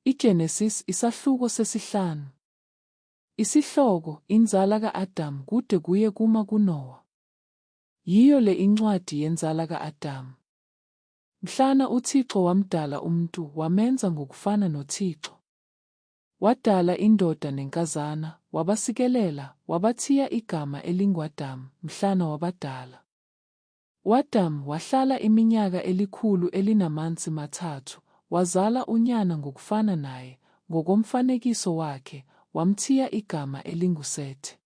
IGenesis isahluko sesihlanu. Isihloko inzala ka-Adamu kude kuye kuma kuNowa. Yiyo le incwadi yenzala ka-Adamu. Mhlana uThixo wamdala umuntu wamenza ngokufana noThixo. Wadala indoda nenkazana, wabasikelela, wabathiya igama elingu-Adamu mhlana wabadala. U-Adamu wahlala iminyaka 103, wazala unyana ngokufana naye, ngokomfanekiso wakhe, wamthiya igama elinguSethi.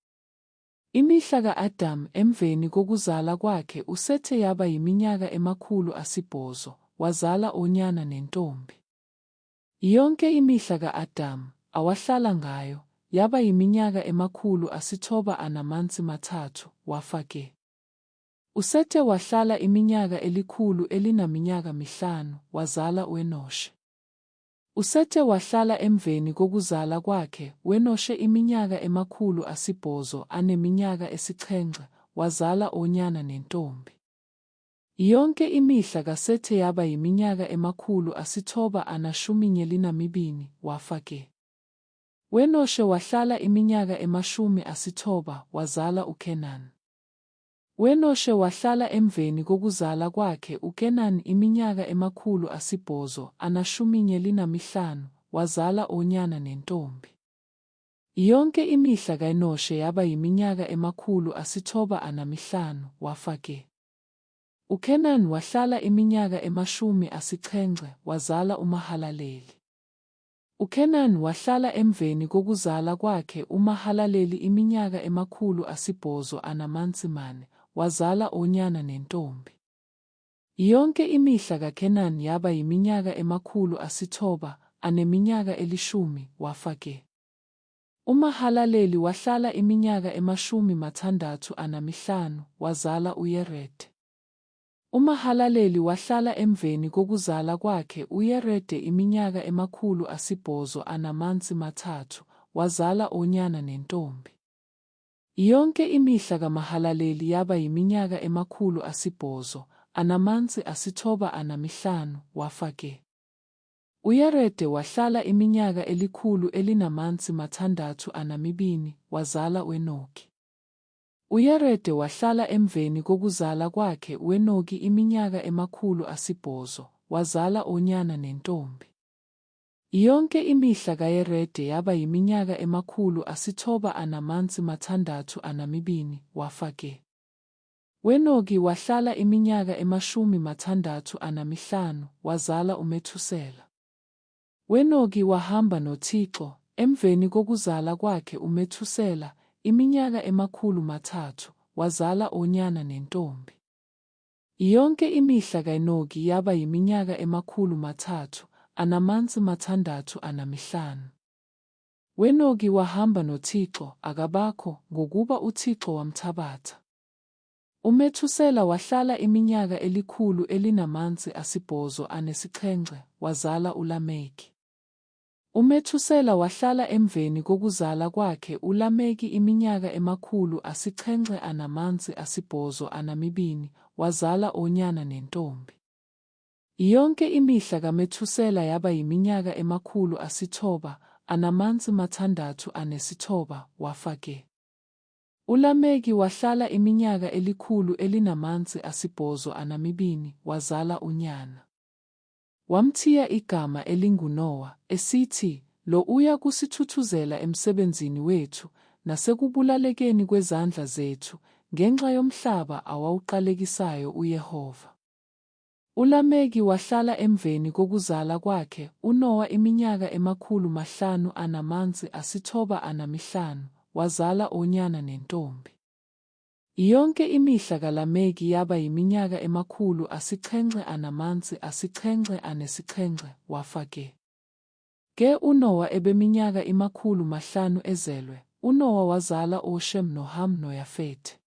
Imihla ka-Adamu emveni kokuzala kwakhe uSethi yaba yiminyaka 800, wazala onyana nentombi. Yonke imihla ka-Adamu awahlala ngayo yaba yiminyaka 993, wafa-ke. USethi wahlala iminyaka 105, wazala u-Enoshe. USethi wahlala emveni kokuzala kwakhe u-Enoshe iminyaka 807, wazala onyana nentombi. Yonke imihla kaSethi yaba yiminyaka 912, wafa-ke. U-Enoshe wahlala iminyaka 90, wazala uKenani. U-Enoshe wahlala emveni kokuzala kwakhe uKenani iminyaka 815, wazala onyana nentombi. Yonke imihla ka-Enoshe yaba yiminyaka 905, wafa-ke. UKenani wahlala iminyaka 70, wazala uMahalaleli. UKenani wahlala emveni kokuzala kwakhe uMahalaleli iminyaka 880, wazala onyana nentombi. Yonke imihla kaKenani yaba yiminyaka 910, wafa-ke. uMahalaleli wahlala iminyaka 65, wazala uYerede. uMahalaleli wahlala emveni kokuzala kwakhe uYerede iminyaka 883, wazala onyana nentombi. Yonke imihla kaMahalaleli yaba yiminyaka 895, wafa-ke. UYerede wahlala iminyaka 162, wazala u-Enoki. UYerede wahlala emveni kokuzala kwakhe u-Enoki iminyaka 800, wazala onyana nentombi. Yonke imihla kaYerede yaba yiminyaka 962, wafa-ke. U-Enoki wahlala iminyaka 65, wazala uMethusela. U-Enoki wahamba noThixo emveni kokuzala kwakhe uMethusela iminyaka 300, wazala onyana nentombi. Yonke imihla ka-Enoki yaba yiminyaka 365. U-Enoki wahamba noThixo akabakho ngokuba uThixo wamthabatha. uMethusela wahlala iminyaka 187, wazala uLameki. uMethusela wahlala emveni kokuzala kwakhe uLameki iminyaka 788, wazala onyana nentombi. Yonke imihla kaMethusela yaba yiminyaka 969, wafa-ke. uLameki wahlala iminyaka 182, wazala unyana. Wamthiya igama elinguNowa, esithi, "Lo uya kusithuthuzela emsebenzini wethu nasekubulalekeni kwezandla zethu ngenxa yomhlaba awawuqalekisayo uYehova." uLameki wahlala emveni kokuzala kwakhe uNowa iminyaka 595, wazala onyana nentombi. Yonke imihla kaLameki yaba yiminyaka 777, wafa-ke. Ke uNowa ebeminyaka 500 ezelwe, uNowa wazala oShem noHam noYafethe.